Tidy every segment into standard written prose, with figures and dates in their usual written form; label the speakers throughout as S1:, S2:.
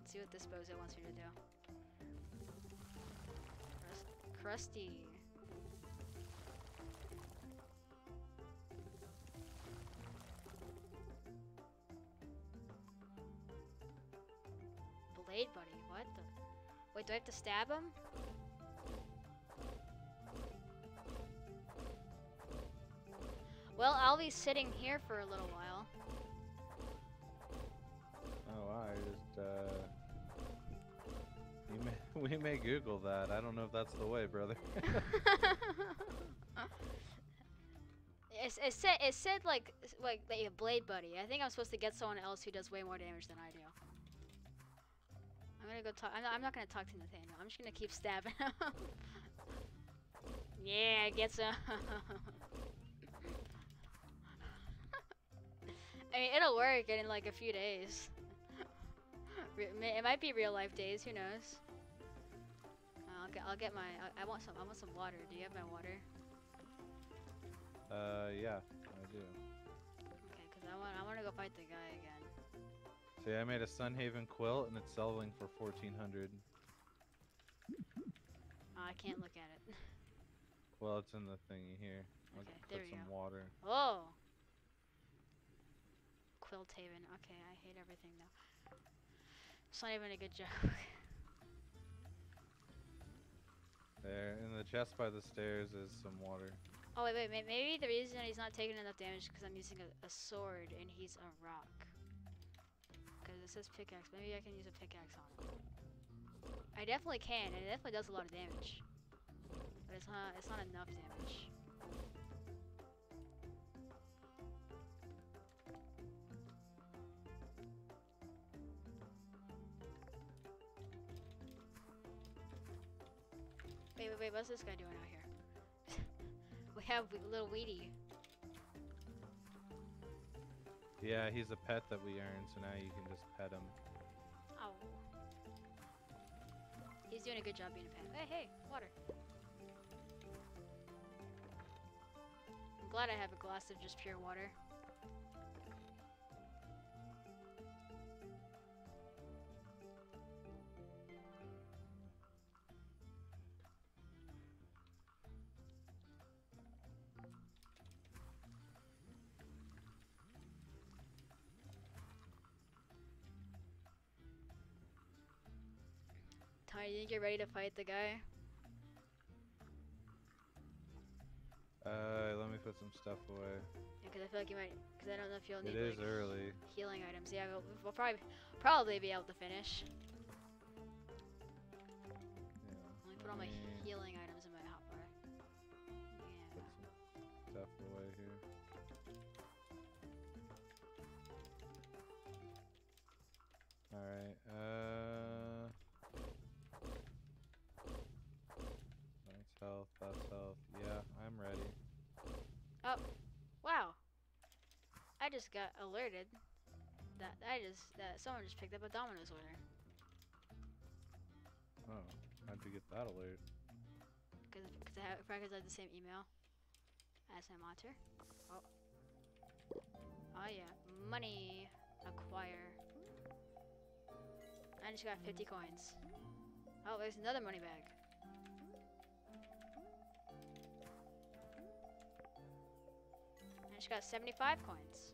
S1: Let's see what this bozo wants me to do. Crusty. Blade buddy, what the? Wait, do I have to stab him? Well, I'll be sitting here for a little while.
S2: Oh, I just, we may Google that. I don't know if that's the way, brother.
S1: It said like a blade buddy. I think I'm supposed to get someone else who does way more damage than I do. I'm gonna go talk. I'm not gonna talk to Nathaniel. I'm just gonna keep stabbing him. Yeah, get some. I mean, it'll work in like a few days. It might be real life days. Who knows? I'll get my. I want some water. Do you have my water?
S2: Yeah, I do.
S1: Okay, cause I want to go fight the guy again.
S2: See, I made a Sunhaven quilt and it's selling for 1,400.
S1: Oh, I can't look at it.
S2: Well, it's in the thingy here. I'll
S1: Okay, there
S2: put
S1: we
S2: some
S1: go.
S2: water.
S1: Oh. Quilthaven. Okay, I hate everything now. It's not even a good joke.
S2: There, in the chest by the stairs is some water.
S1: Oh wait, maybe the reason he's not taking enough damage is because I'm using a sword and he's a rock. Because it says pickaxe. Maybe I can use a pickaxe on him. I definitely can, and it definitely does a lot of damage. But it's not enough damage. Wait, what's this guy doing out here? We have little Weedy.
S2: Yeah, he's a pet that we earned, so now you can just pet him.
S1: Oh. He's doing a good job being a pet. Hey, water. I'm glad I have a glass of just pure water. Tony, you think you're ready to fight the guy?
S2: Let me put some stuff away.
S1: Yeah, because I feel like you might. Because I don't know if you'll need
S2: It is
S1: like,
S2: early.
S1: healing items. Yeah, we'll probably be able to finish.
S2: Yeah,
S1: Let me put all my healing items in my hotbar. Yeah.
S2: Put some stuff away here. Alright, that's health, that's health. Yeah, I'm ready.
S1: Oh, wow! I just got alerted that someone just picked up a Domino's order.
S2: Oh, how'd you get that alert?
S1: Because I have the same email as my monitor. Oh. Oh yeah, money acquire. I just got 50 coins. Oh, there's another money bag. I just got 75 coins.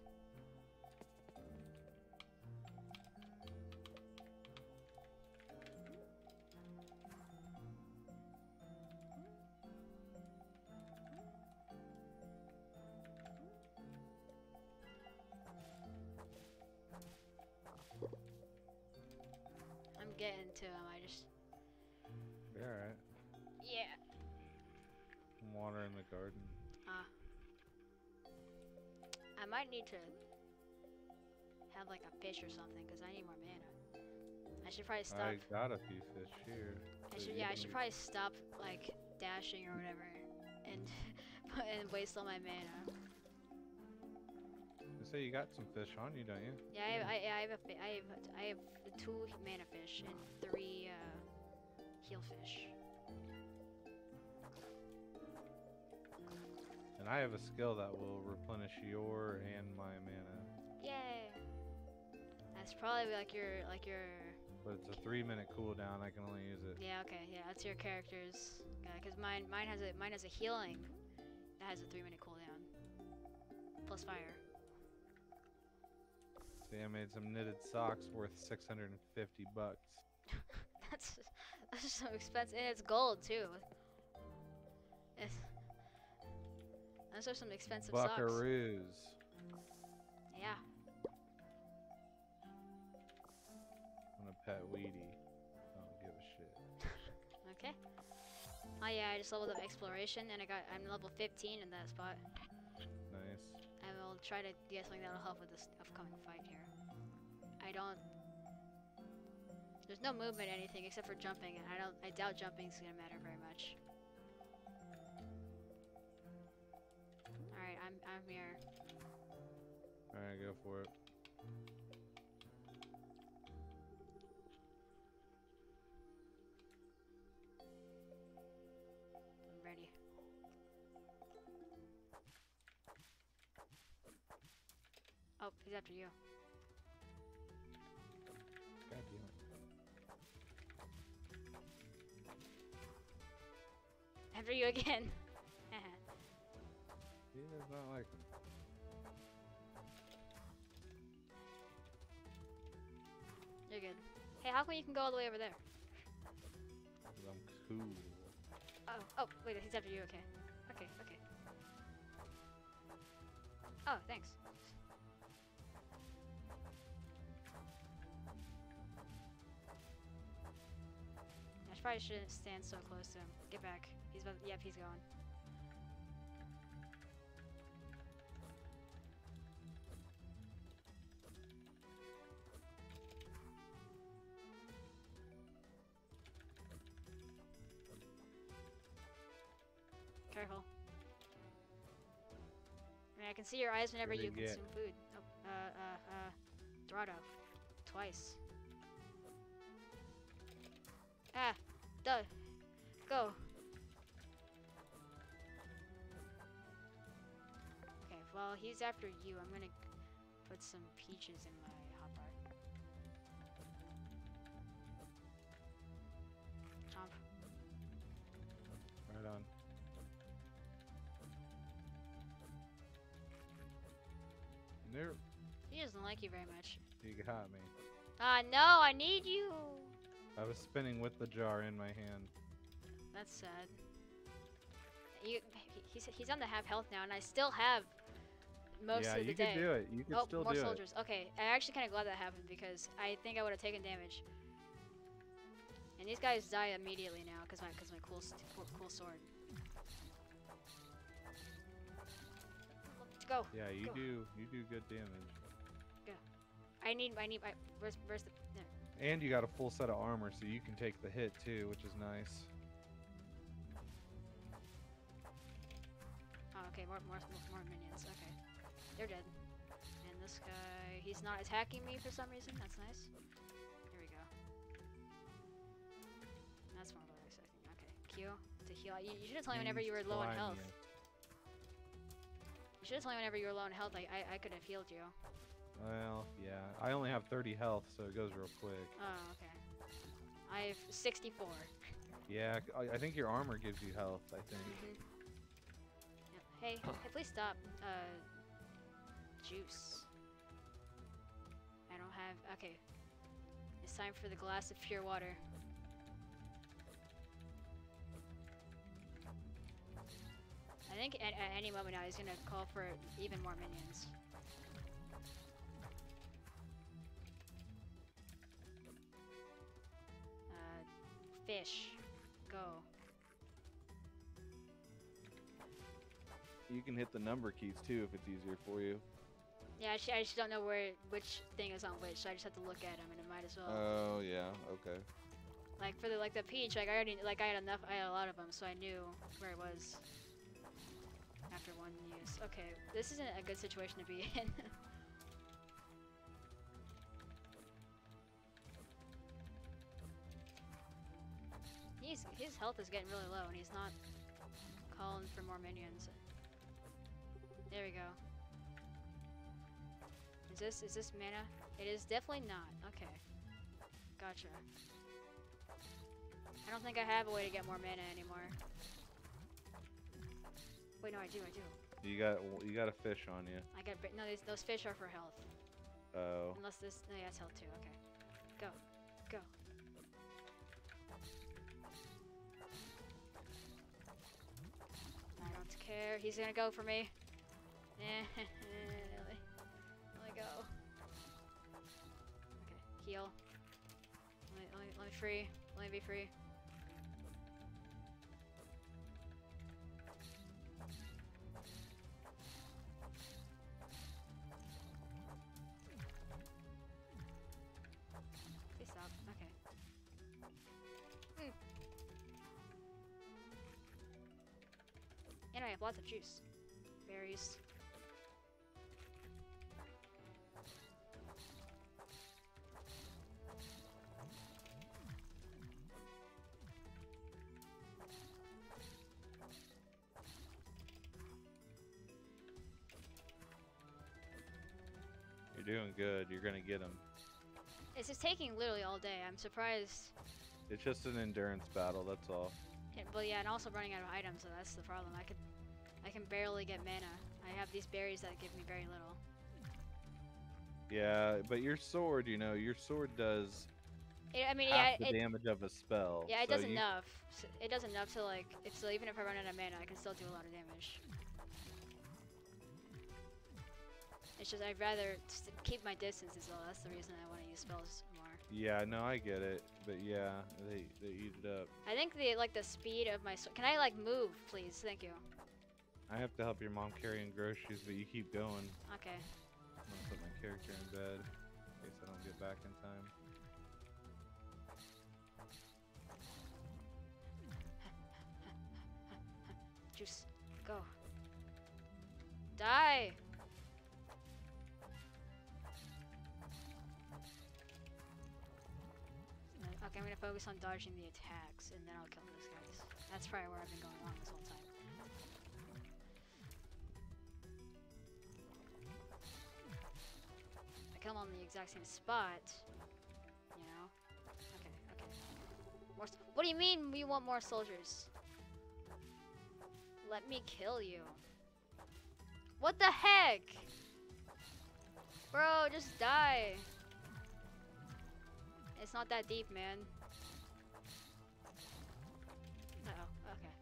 S1: I'm getting to him, I just...
S2: You're alright.
S1: Yeah.
S2: Some water in the garden.
S1: I might need to have like a fish or something, because I need more mana. I should probably stop.
S2: I got a few fish here.
S1: I should probably stop like dashing or whatever and and waste all my mana.
S2: You say you got some fish on you, don't you?
S1: Yeah, I have 2 mana fish and 3 heal fish.
S2: And I have a skill that will replenish your and my mana.
S1: Yay! That's probably like your
S2: But it's a 3-minute cooldown. I can only use it.
S1: Yeah, okay, yeah, that's your character's. Yeah, because mine has a healing that has a 3-minute cooldown. Plus fire.
S2: See, I made some knitted socks worth 650 bucks.
S1: that's so expensive, and it's gold too. It's, those are some expensive socks.
S2: Buckaroos.
S1: Yeah.
S2: I'm a pet weedy. I don't give a shit.
S1: Okay. Oh yeah, I just leveled up exploration, and I'm level 15 in that spot.
S2: Nice.
S1: I will try to get something that'll help with this upcoming fight here. There's no movement or anything except for jumping, and I doubt jumping's gonna matter very much. Alright, I'm here.
S2: Alright, go for it.
S1: I'm ready. Oh, he's after you.
S2: God damn it.
S1: After you again.
S2: He does not like him.
S1: You're good. Hey, how come you can go all the way over there?
S2: 'Cause I'm cool.
S1: Oh, wait, he's after you, okay. Okay. Oh, thanks. I probably shouldn't stand so close to him. Get back. Yep, he's going. Careful. I mean, I can see your eyes whenever you consume food. Oh, Dorado. Twice. Ah, duh. Go. Okay, well, he's after you. I'm gonna put some peaches in my hotbar. Chomp.
S2: Right on. Nope.
S1: He doesn't like you very much.
S2: You got me.
S1: No, I need you.
S2: I was spinning with the jar in my hand.
S1: That's sad. He's on the half health now, and I still have most of the day.
S2: Yeah, you can do it. You can still do
S1: more
S2: it.
S1: soldiers. Okay, I'm actually kind of glad that happened because I think I would have taken damage. And these guys die immediately now because my cool sword. Let's go.
S2: Yeah, you
S1: Go.
S2: do good damage.
S1: Go. Where's the? There.
S2: And you got a full set of armor, so you can take the hit too, which is nice.
S1: Oh, okay, more minions. Okay, they're dead. And this guy, he's not attacking me for some reason. That's nice. Here we go. That's more what I was expecting. Okay, Q to heal. You should have told me whenever you were low on health. You should have told me whenever you were low on health. I could have healed you.
S2: Well, yeah. I only have 30 health, so it goes real quick.
S1: Oh, okay. I have 64.
S2: Yeah, I think your armor gives you health, I think.
S1: Yep. Hey, please stop. Juice. I don't have... Okay. It's time for the glass of pure water. I think at any moment now he's gonna call for even more minions. Fish. Go.
S2: You can hit the number keys too if it's easier for you.
S1: Yeah, I just don't know which thing is on which, so I just have to look at them, and it might as well.
S2: Oh yeah, okay.
S1: Like for the peach, I had a lot of them, so I knew where it was after one use. Okay, this isn't a good situation to be in. His health is getting really low, and he's not calling for more minions. There we go. Is this mana? It is definitely not. Okay. Got Gotcha. I don't think I have a way to get more mana anymore. Wait, no, I do.
S2: You got a fish on you.
S1: I got no. Those fish are for health.
S2: Oh.
S1: Unless this. No, yeah, it's health too. Okay. Go. Go. I don't care. He's gonna go for me. Let me go. Okay. Heal. Let me free. Let me be free. Please stop. Okay. And I have lots of juice. Berries.
S2: You're doing good. You're gonna get them.
S1: It's just taking literally all day. I'm surprised.
S2: It's just an endurance battle. That's all.
S1: Yeah, but yeah, and also running out of items, so that's the problem. I can barely get mana. I have these berries that give me very little.
S2: Yeah, but your sword, you know, your sword does
S1: I mean,
S2: half
S1: yeah,
S2: the damage of a spell.
S1: yeah, it
S2: so
S1: does enough. It does enough to like. So even if I run out of mana, I can still do a lot of damage. It's just I'd rather keep my distance as well. That's the reason I want to use spells more.
S2: Yeah, no, I get it, but yeah, they eat it up.
S1: I think the speed of my sword. Can I like move, please? Thank you.
S2: I have to help your mom carrying groceries, but you keep going.
S1: Okay.
S2: I'm gonna put my character in bed in case I don't get back in time.
S1: Juice, go. Die. Okay, I'm gonna focus on dodging the attacks, and then I'll kill those guys. That's probably where I've been going wrong this whole time. I kill them on the exact same spot, you know? Okay, okay. More. What do you mean we want more soldiers? Let me kill you. What the heck? Bro, just die. It's not that deep, man. Uh-oh, okay.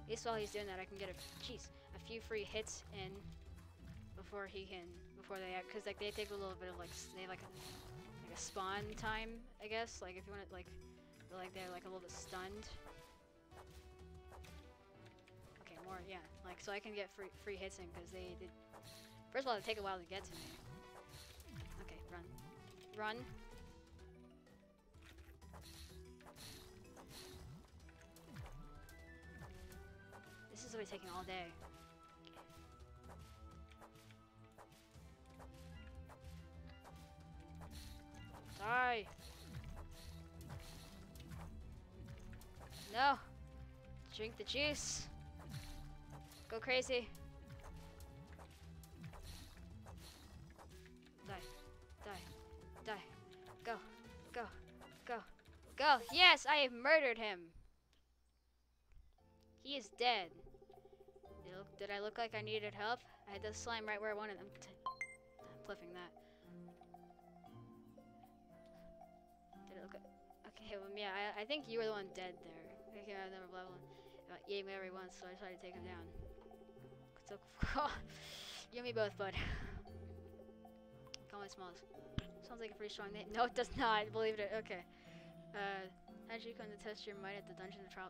S1: At least while he's doing that, I can get a few free hits in before they act, cause like they take a little bit of like they have like a spawn time, I guess. Like if you want it, like they're like a little bit stunned. More, yeah, like so I can get free hits in because they first of all, they take a while to get to me. Okay, run. This is always taking all day. Die. No. Drink the juice. Go crazy. Die. Go. Go. Yes, I have murdered him. He is dead. Did I look like I needed help? I had the slime right where I wanted them. I'm flipping that. Did it look like... Okay, well, yeah, I think you were the one dead there. Okay, I've never leveled him. He ate me every once, so I decided to take him down. So, you and me both, bud. Call my smalls. Sounds like a pretty strong name. No, it does not. Believe it. Okay. How'd you come to test your might at the dungeon of trial?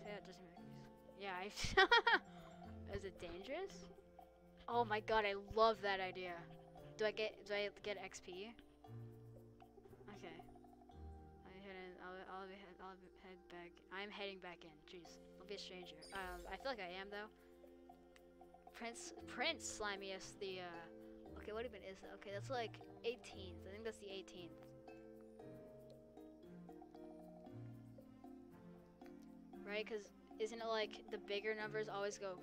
S1: Say that doesn't make sense. Yeah, Is it dangerous? Oh my god, I love that idea. Do I get XP? Okay. I'll head back. I'm heading back in. Jeez, I'll be a stranger. I feel like I am though. Prince Slimiest, the okay, what even is that? Okay, that's like 18th. I think that's the 18th. Right, because isn't it like the bigger numbers always go?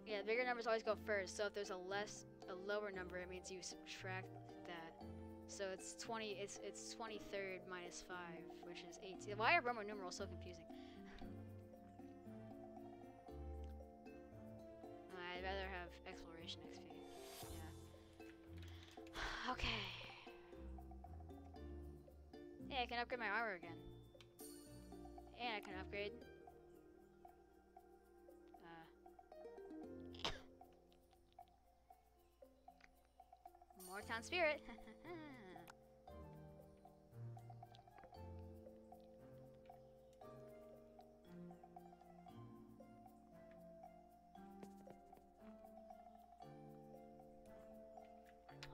S1: Yeah, the bigger numbers always go first. So if there's a lower number, it means you subtract that. So it's 20. It's 23rd minus 5, which is 18. Why are Roman numerals so confusing? I'd rather have exploration XP. Yeah. Okay. Yeah, I can upgrade my armor again. And I can upgrade. More town spirit.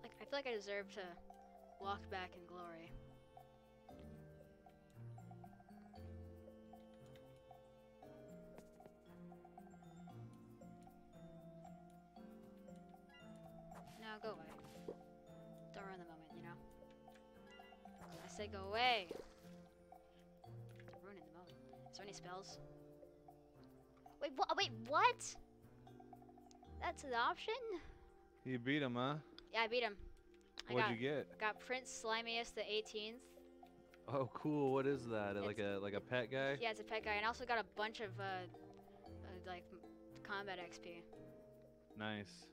S1: Like, I feel like I deserve to walk back in glory. No, go away. Don't ruin the moment, you know? I said go away. It's ruining the moment. Is there any spells? Wait, what? Wait, what? That's an option?
S2: You beat him, huh?
S1: Yeah, I beat him.
S2: What'd you get?
S1: Got Prince Slimius the 18th.
S2: Oh, cool. What is that?
S1: It's-
S2: Like a pet guy?
S1: Yeah, it's a pet guy, and I also got a bunch of like combat XP.
S2: Nice.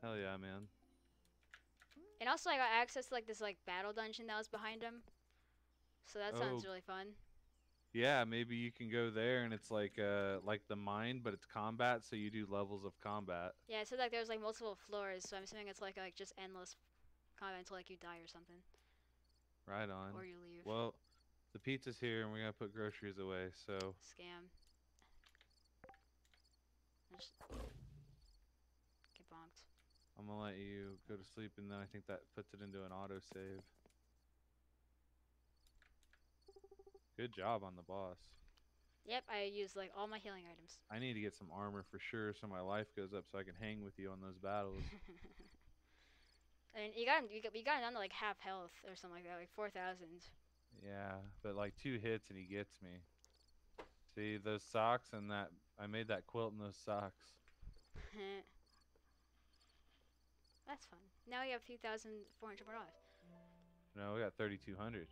S2: Hell yeah, man.
S1: And also I got access to like this like battle dungeon that was behind him. So that sounds really fun.
S2: Yeah, maybe you can go there and it's like the mine, but it's combat, so you do levels of combat.
S1: Yeah, it said like there was like multiple floors, so I'm assuming it's like just endless combat until like you die or something.
S2: Right on.
S1: Or you leave.
S2: Well, the pizza's here and we gotta put groceries away, so.
S1: Scam. Just get bonked.
S2: I'm gonna let you go to sleep and then I think that puts it into an autosave. Good job on the boss.
S1: Yep, I used like all my healing items.
S2: I need to get some armor for sure so my life goes up so I can hang with you on those battles.
S1: And you got him down to like half health or something like that, like 4,000.
S2: Yeah, but like 2 hits and he gets me. See, those socks and that, I made that quilt in those socks.
S1: That's fun. Now we have 2,400 more dollars.
S2: No, we got 3,200.